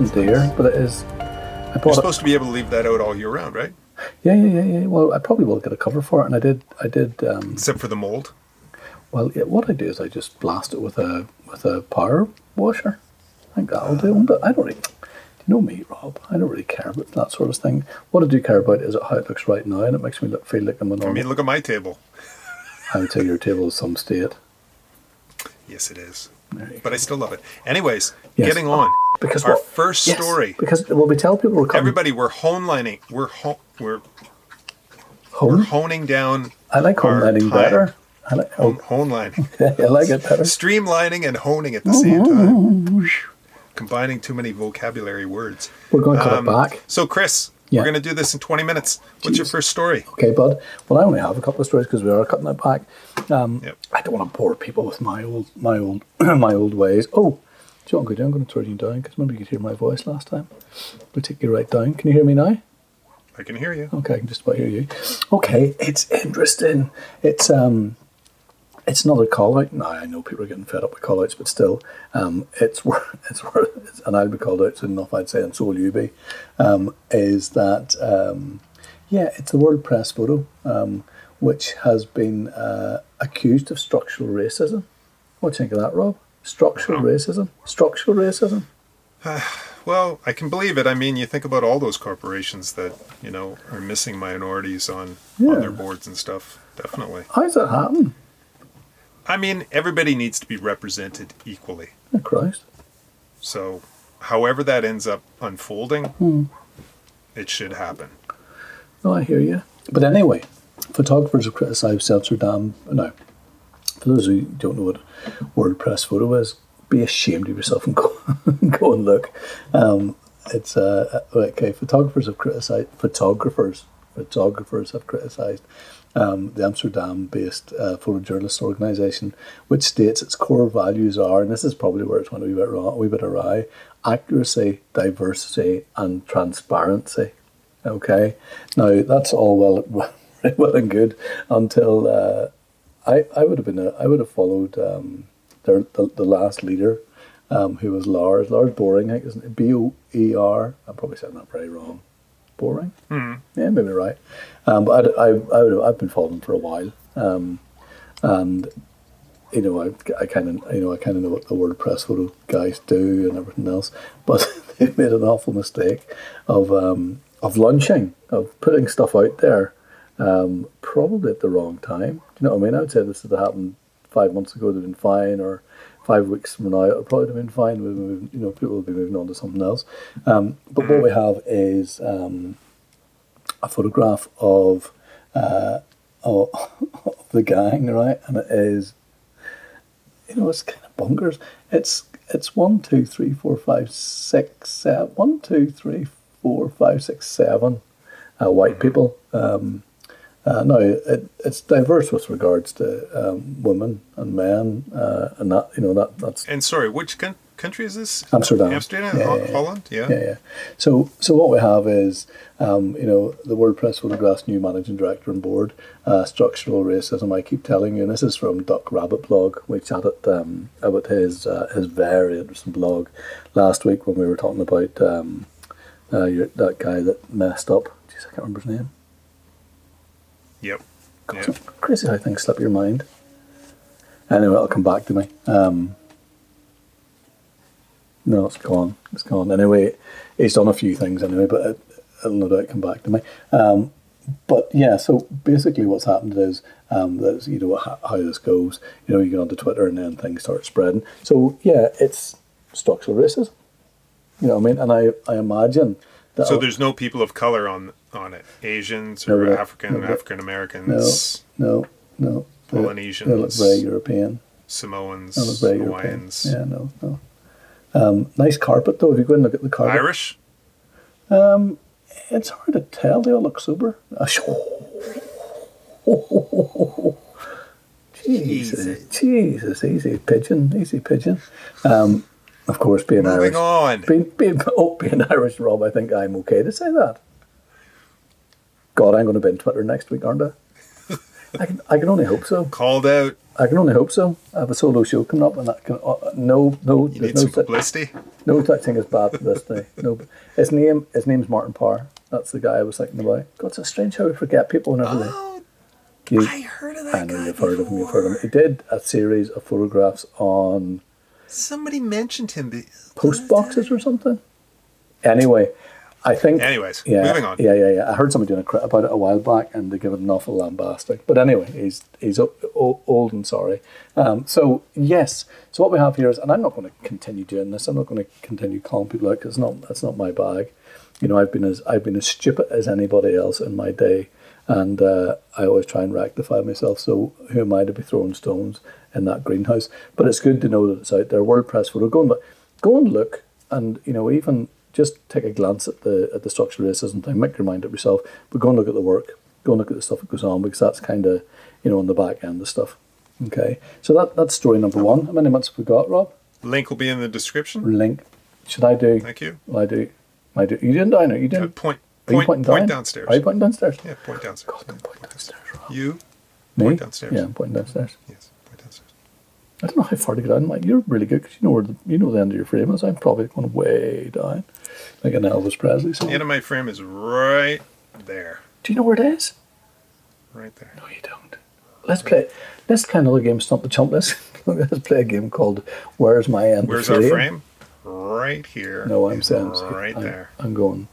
isn't deer, but it is. You're supposed to be able to leave that out all year round, right? Yeah. Well, I probably will get a cover for it, and I did. Except for the mold. Well, yeah, what I do is I just blast it with a power washer. I think that'll do. I don't really. You know me, Rob. I don't really care about that sort of thing. What I do care about is how it looks right now, and it makes me feel like I'm an. I mean, look at my table. I would say your table is some state. Yes, it is. But I still love it. Anyways, getting on. Because our first story. Because we tell people we're coming. Everybody, we're hone lining. We're honing down. I like hone lining better. I like hone lining. I like it better. Streamlining and honing at the same time. Combining too many vocabulary words. We're going to cut it back. So, Chris, we're going to do this in 20 minutes. What's your first story? Okay, bud. Well, I only have a couple of stories because we are cutting it back. I don't want to bore people with my old ways. Oh, do you know what I'm going to do? I'm going to turn you down because maybe you could hear my voice last time. We'll take you right down. Can you hear me now? I can hear you. Okay, I can just about hear you. Okay, it's interesting. It's another call out. Now I know people are getting fed up with call outs, but still, it's worth, and I'll be called out soon enough, I'd say, and so will you be. Is that it's the World Press photo, which has been accused of structural racism. What do you think of that, Rob? Structural racism. Well, I can believe it. I mean, you think about all those corporations that are missing minorities on their boards and stuff. Definitely. How's that happen? I mean, everybody needs to be represented equally. Oh, Christ. So, however that ends up unfolding, it should happen. No, I hear you. But anyway, photographers have criticised Seltzerdam. Now, for those who don't know what WordPress photo is, be ashamed of yourself and go and look. It's okay. Photographers have criticised the Amsterdam-based photojournalist organisation, which states its core values are, and this is probably where it's went a wee bit awry, accuracy, diversity, and transparency. Okay, now that's all well and good until I would have followed the last leader, who was Lars Boring, I think, isn't it? Boer. I'm probably saying that very wrong. Boring. Yeah, maybe right. But I've been following for a while, and I kind of know what the WordPress photo guys do and everything else, but they've made an awful mistake of launching, of putting stuff out there, probably at the wrong time. Do you know what I mean? I would say this had happened 5 months ago, they'd been fine, or 5 weeks from now, it'll probably have been fine. People will be moving on to something else. But what we have is a photograph of the gang, right? And it is, it's kind of bonkers. It's 1, 2, 3, 4, 5, 6, 7. 1, 2, 3, 4, 5, 6, 7 white people. No, it's diverse with regards to women and men, and that's. And sorry, which country is this? Amsterdam. Holland. Yeah. So what we have is, the WordPress Photograph's new managing director and board, structural racism. I keep telling you, and this is from Duck Rabbit blog. We chatted about his very interesting blog last week when we were talking about that guy that messed up. Jeez, I can't remember his name. Yep. Crazy how things slip your mind. Anyway, it'll come back to me. No, it's gone. Anyway, he's done a few things anyway, but it'll no doubt come back to me. But yeah, so basically what's happened is that how this goes. You get onto Twitter and then things start spreading. So yeah, it's structural racism. You know what I mean? And I imagine that. So there's no people of color on it. Asians or African Americans. No. Polynesians. They look very European. Samoans. They look very Hawaiians. European. Yeah, no. Nice carpet though. If you go and look at the carpet. Irish. It's hard to tell. They all look sober. Jesus, easy pigeon. Of course, being Moving Irish. on. Being Irish, Rob, I think I'm okay to say that. God, I'm going to be on Twitter next week, aren't I? I can only hope so. Called out. I can only hope so. I have a solo show coming up, and that can no. You need some publicity. No such thing as bad publicity. No, his name's Martin Parr. That's the guy I was thinking about. God, it's a strange how we forget people whenever Oh, you. I heard of that I know guy you've heard of him. You've heard of him. before. He did a series of photographs on Somebody mentioned him. post boxes or something. Anyway, I think. Anyways, Yeah, moving on. Yeah. I heard somebody doing a crit about it a while back, and they give it an awful lambasting. But anyway, he's old and sorry. So yes, so what we have here is, and I'm not going to continue doing this. I'm not going to continue calling people out because that's not my bag. You know, I've been as stupid as anybody else in my day, and I always try and rectify myself. So who am I to be throwing stones in that greenhouse? But it's good to know that it's out there. WordPress photo. Go and look, and even just take a glance at the structural racism thing. Make your mind up yourself, but go and look at the work. Go and look at the stuff that goes on, because that's kind of on the back end of stuff. Okay, so that's story number one. How many months have we got, Rob? Link will be in the description. Link. Should I do? Thank you. Well, I do. You didn't down it. You didn't. Point Are you pointing down? downstairs. Are you pointing downstairs? Yeah, point downstairs. God, don't point downstairs, Rob. You Me? point downstairs. Yeah, I'm pointing downstairs. Yes, point downstairs. I don't know how far to get down. Like, you're really good because you know the end of your frame is. I'm probably going way down, like an Elvis Presley song. The end of my frame is right there. Do you know where it is? Right there. No, you don't. Let's play another game, Stump the Chump. Let's play a game called Where's My End? Where's our frame? Right here. No, I'm saying right there. I'm going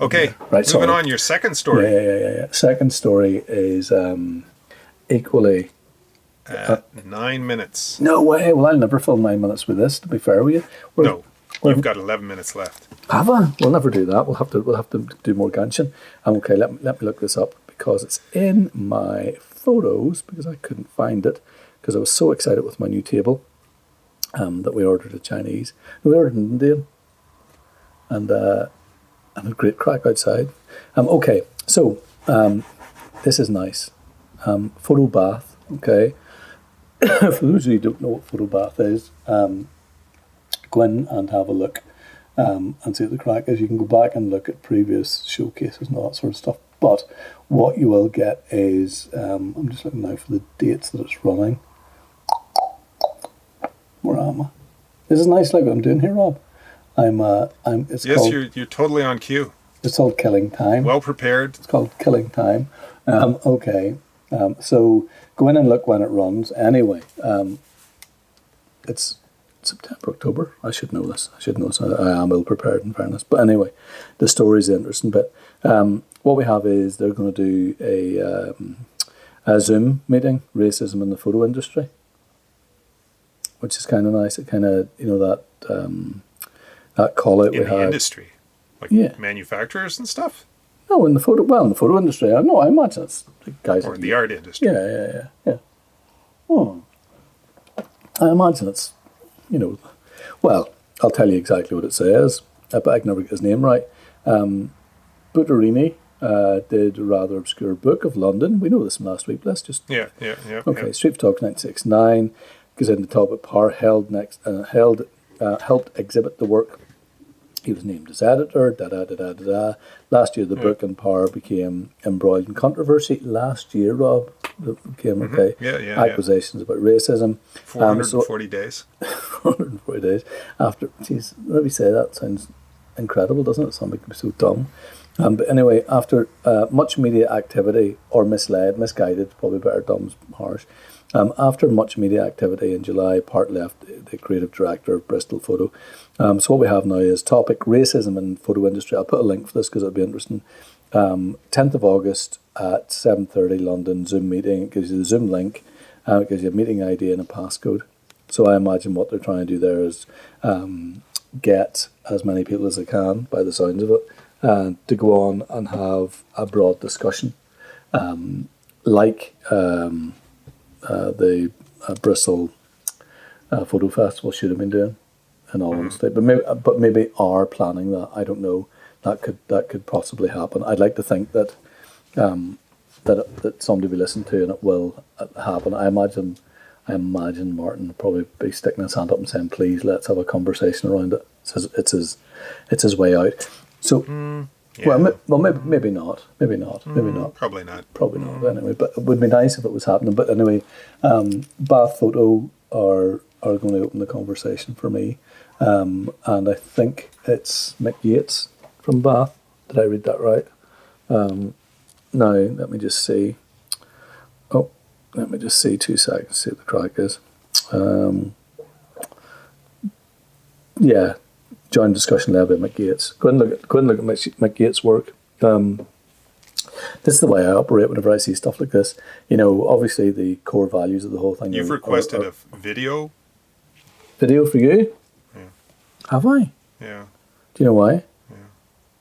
Okay, there. Right, moving sorry. on. Your second story. Yeah. Second story is equally. 9 minutes. No way. Well, I'll never fill 9 minutes with this. To be fair with you. No, you've got 11 minutes left. Have I? We'll never do that. We'll have to do more ganching. Okay, let me look this up because it's in my photos because I couldn't find it because I was so excited with my new table that we ordered a Chinese. We ordered an Indian and a great crack outside. Okay, so this is nice. Photo bath. Okay. For those of you who don't know what photo bath is, go in and have a look and see what the crack is. You can go back and look at previous showcases and all that sort of stuff. But what you will get is, I'm just looking now for the dates that it's running. Where am I? This is nice, like what I'm doing here, Rob. You're totally on cue. It's called Killing Time. Well prepared. It's called Killing Time. Okay. So go in and look when it runs. Anyway, it's September, October. I should know this. I am ill prepared, in fairness. But anyway, the story's the interesting bit. What we have is they're going to do a Zoom meeting, racism in the photo industry, which is kind of nice. It kind of, that call out In we the had. industry. Like manufacturers and stuff? No, in the photo industry. I imagine it's the guys. Or in the art industry. Yeah. Oh, I imagine it's, well, I'll tell you exactly what it says, but I can never get his name right. Butterini did a rather obscure book of London. We know this from last week. Let's just... Yeah. Okay, Street Photography 1969 goes into top at Parr, helped exhibit the work. He was named as editor, Last year, the book and Parr became embroiled in controversy. Last year, Rob, it became accusations about racism. 440 days. 440 days. After, geez, let me say that sounds incredible, doesn't it? Something can be so dumb. But anyway, after much media activity, or misguided, probably better, dumb's harsh. After much media activity in July, Parr left the creative director of Bristol Photo. So what we have now is topic racism in photo industry. I'll put a link for this because it'll be interesting. 10th of August at 7:30 London Zoom meeting. It gives you the Zoom link. It gives you a meeting ID and a passcode. So I imagine what they're trying to do there is get as many people as they can, by the sounds of it, to go on and have a broad discussion, like the Bristol Photo Festival should have been doing, in all honesty. But maybe are planning that. I don't know. That could possibly happen. I'd like to think that that somebody will be listened to and it will happen. I imagine Martin will probably be sticking his hand up and saying, "Please, let's have a conversation around it." It's his way out. So Yeah. Well, maybe not. Maybe not. Maybe not. Probably not. Probably not. Anyway, but it would be nice if it was happening. But anyway, Bath Photo are going to open the conversation for me, and I think it's Mick Yates from Bath. Did I read that right? Now let me just see. Oh, let me just see 2 seconds. See what the crack is. Yeah. Join discussion led by Mick Yates. Go and look at Mick Yates' work. This is the way I operate whenever I see stuff like this. Obviously the core values of the whole thing. You've requested a video? Video for you? Yeah. Have I? Yeah. Do you know why? Yeah.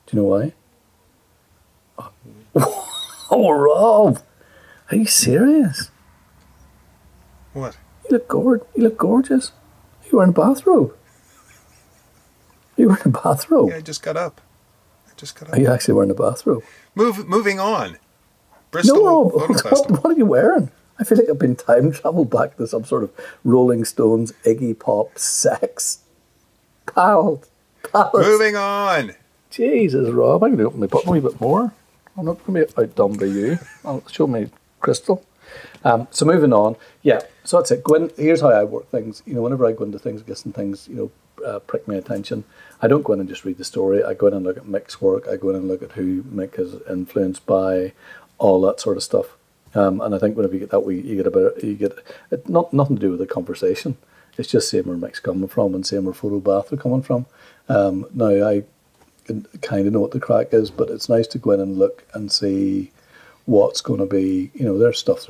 Do you know why? Oh, Rob! Are you serious? What? You look gorgeous. Are you wearing a bathrobe? Are you wearing a bathrobe? Yeah, I just got up. Are you actually wearing a bathrobe? Moving on. Bristol. No, Photo Festival. what are you wearing? I feel like I've been time traveled back to some sort of Rolling Stones, Iggy Pop, sex, palace. Moving on. Jesus, Rob, I'm going to open my book a wee bit more. I'm not going to be outdone by you. I'll show me crystal. So moving on. Yeah, so that's it. Here's how I work things. Whenever I go into things, get some things, prick my attention. I don't go in and just read the story. I go in and look at Mick's work. I go in and look at who Mick is influenced by, all that sort of stuff. And I think whenever you get that way, you get it, nothing to do with the conversation. It's just seeing where Mick's coming from and seeing where Photo Bath are coming from. Now I kind of know what the crack is, but it's nice to go in and look and see what's going to be. Their stuff.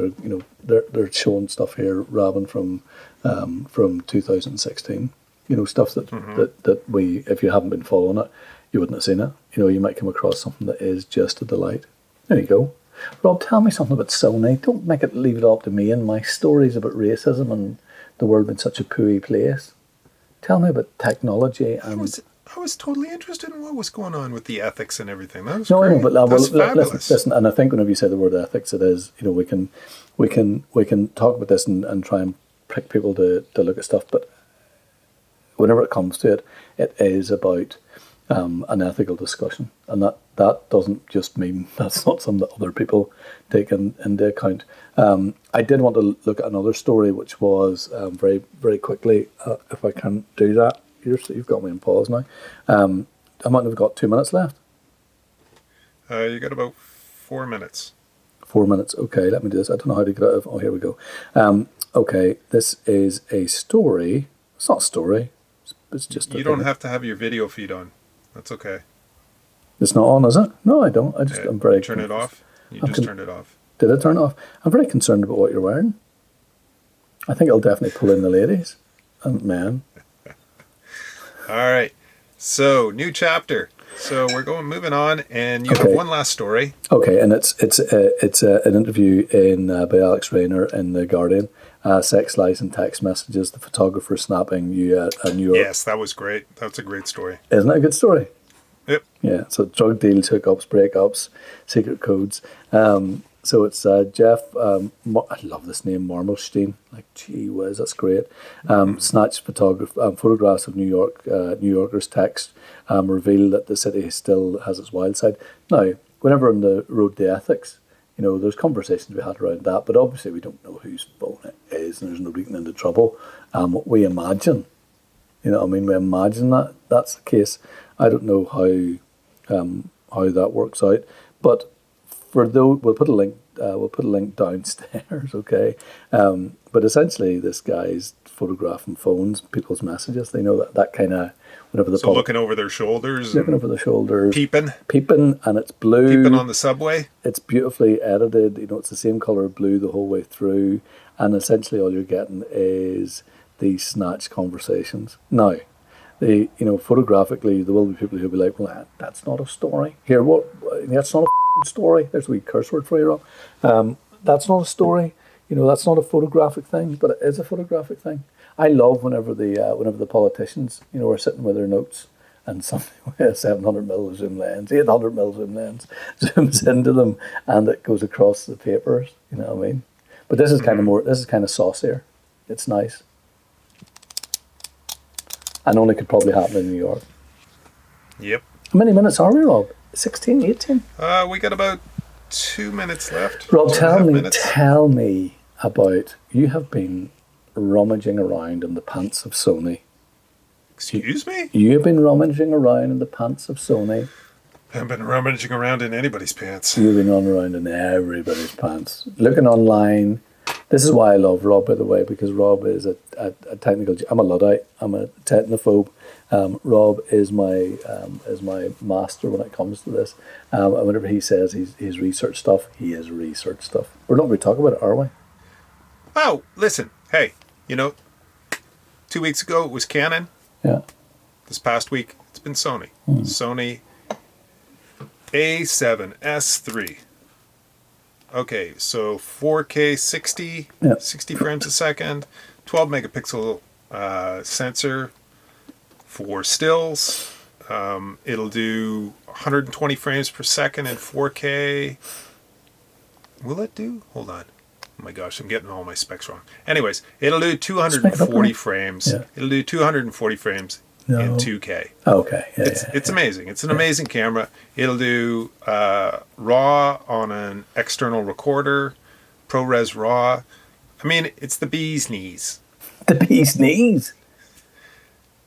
They're showing stuff here, Robin from 2016. Stuff that we, if you haven't been following it, you wouldn't have seen it. You might come across something that is just a delight. There you go. Rob, tell me something about Sony. Don't leave it all up to me and my stories about racism and the world being such a pooey place. Tell me about technology and... I was totally interested in what was going on with the ethics and everything. That was great. I know, but that's fabulous. Listen, and I think whenever you say the word ethics, it is, we can talk about this and try and prick people to look at stuff, but whenever it comes to it, it is about an ethical discussion, and that doesn't just mean that's not something that other people take into account. I did want to look at another story, which was very, very quickly, if I can do that. You've got me in pause now. I might have got 2 minutes left. You got about 4 minutes. 4 minutes. Okay, let me do this. I don't know how to get out of... Oh, here we go. Okay, this is a story. It's not a story. It's just... You don't have to have your video feed on. That's okay. It's not on, is it? No, I don't. I'm very... Turn it off. You just turned it off. Did I turn it off? I'm very concerned about what you're wearing. I think I'll definitely pull in the ladies and men. All right. So, new chapter. So we're moving on, and you have one last story. Okay, and it's an interview by Alex Rayner in The Guardian. Sex, lies, and text messages. The photographer snapping you at New York. Yes, that was great. That's a great story. Isn't it a good story? Yep. Yeah. So drug deals, hookups, breakups, secret codes. So it's Jeff. I love this name, Mermelstein. Like, gee whiz, that's great. Snatched photographs of New Yorkers text reveal that the city still has its wild side. Now, whenever on the road to ethics, there's conversations we had around that, but obviously we don't know whose phone it is, and there's nobody getting into trouble. We imagine, we imagine that that's the case. I don't know how that works out, but for those, we'll put a link downstairs, okay? But essentially, this guy's photographing phones, people's messages. They know that kind of whatever the looking over their shoulders, peeping, and it's blue. Peeping on the subway. It's beautifully edited. It's the same color blue the whole way through, and essentially all you're getting is these snatched conversations. Now, photographically, there will be people who'll be like, "Well, that's not a story." Here, what? That's not a story. There's a wee curse word for you, Rob. That's not a story. That's not a photographic thing, but it is a photographic thing. I love whenever the politicians, are sitting with their notes and something with a 700mm zoom lens, 800mm zoom lens zooms into them and it goes across the papers. You know what I mean? But this is kind of saucier. It's nice. And only could probably happen in New York. Yep. How many minutes are we, Rob? 16, 18? We got about 2 minutes left. Rob, 2.5 minutes. tell me about, you have been rummaging around in the pants of Sony. Excuse me? You have been rummaging around in the pants of Sony. I haven't been rummaging around in anybody's pants. You've been running around in everybody's pants. Looking online. This is why I love Rob, by the way, because Rob is a technical... I'm a Luddite. I'm a technophobe. Rob is my master when it comes to this. And whenever he says he's researched stuff, he has researched stuff. We're not going to talk about it, are we? Oh, listen. Hey, 2 weeks ago it was Canon. Yeah. This past week it's been Sony. Sony A7sIII. Okay, so 4K 60 frames a second, 12 megapixel sensor for stills. It'll do 120 frames per second in 4K. Will it do? Hold on. Oh my gosh, I'm getting all my specs wrong. Anyways, it'll do 240 frames. Yeah. It'll do 240 frames in 2K. Okay. Yeah, it's amazing. It's an amazing camera. It'll do RAW on an external recorder, ProRes RAW. I mean, it's the bee's knees. The bee's knees.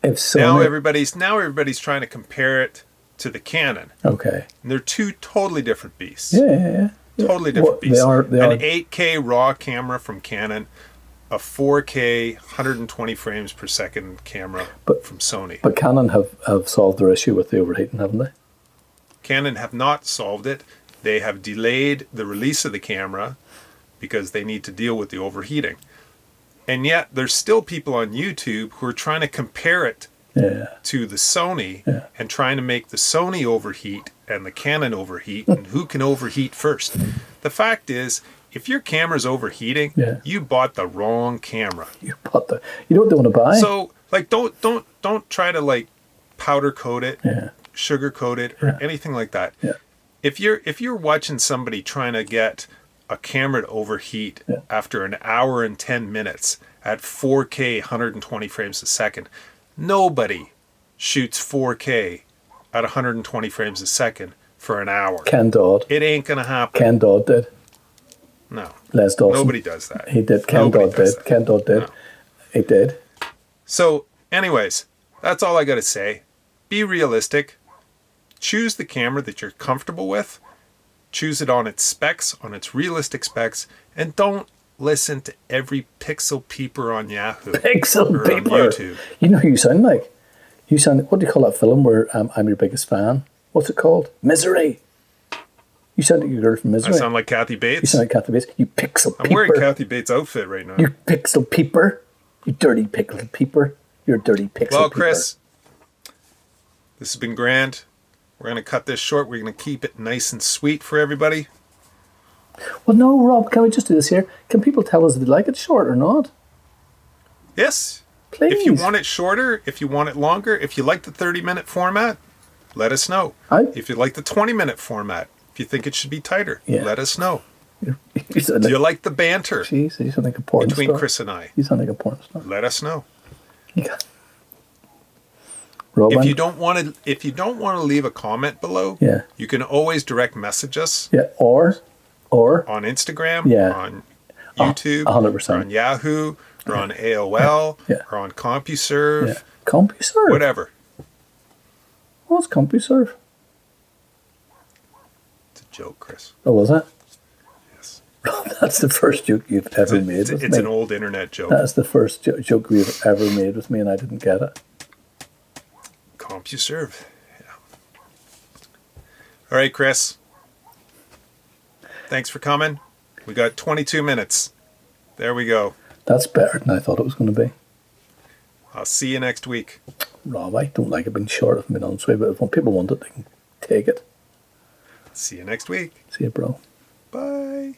If Sony... Now everybody's trying to compare it to the Canon. Okay. And they're two totally different beasts. Yeah. Totally different beasts. They are. An 8K RAW camera from Canon, a 4K 120 frames per second camera from Sony. But Canon have solved their issue with the overheating, haven't they? Canon have not solved it. They have delayed the release of the camera because they need to deal with the overheating. And yet there's still people on YouTube who are trying to compare it to the Sony and trying to make the Sony overheat and the Canon overheat and who can overheat first. The fact is, if your camera's overheating, you bought the wrong camera. You know what they want to buy? So don't try to powder coat it, sugar coat it, or anything like that. Yeah. If you're watching somebody trying to get a camera to overheat after an hour and 10 minutes at 4K 120 frames a second, nobody shoots 4K at 120 frames a second for an hour. Ken Dodd. It ain't gonna happen. Ken Dodd did. No. Les Dawson. Nobody does that. He did. Ken Dodd did. Ken Dodd did. No. He did. So, anyways, that's all I gotta say. Be realistic. Choose the camera that you're comfortable with. Choose it on its specs, on its realistic specs, and don't listen to every pixel peeper on Yahoo. Pixel peeper? On YouTube. You know who you sound like? You sound, what do you call that film where I'm your biggest fan? What's it called? Misery. You sound like your girl from Misery. I sound like Kathy Bates. You sound like Kathy Bates. You pixel peeper. I'm wearing Kathy Bates' outfit right now. You pixel peeper. You dirty pixel peeper. You're a dirty pixel peeper. Well, Chris, this has been grand. We're going to cut this short. We're going to keep it nice and sweet for everybody. Well, no, Rob, can we just do this here? Can people tell us if they like it short or not? Yes. Please. If you want it shorter, if you want it longer, if you like the 30-minute format, let us know. If you like the 20-minute format, if you think it should be tighter, let us know. Do you like the banter? Jeez, you sound like a porn between star. Chris and I? You sound like a porn star. Let us know. Yeah. Robin? If you don't want to leave a comment below, you can always direct message us. Yeah, or on Instagram, on YouTube, 100%. or on Yahoo, or on AOL, or on CompuServe. Yeah. CompuServe? Whatever. What's CompuServe? It's a joke, Chris. Oh, was it? Yes. That's the first joke you've ever made with me. It's an old internet joke. That's the first joke you've ever made with me, and I didn't get it. CompuServe. Yeah. All right, Chris. Thanks for coming. We got 22 minutes. There we go. That's better than I thought it was going to be. I'll see you next week. Rob, I don't like it being short, if I'm being honest with you, but if people want it, they can take it. See you next week. See you, bro. Bye.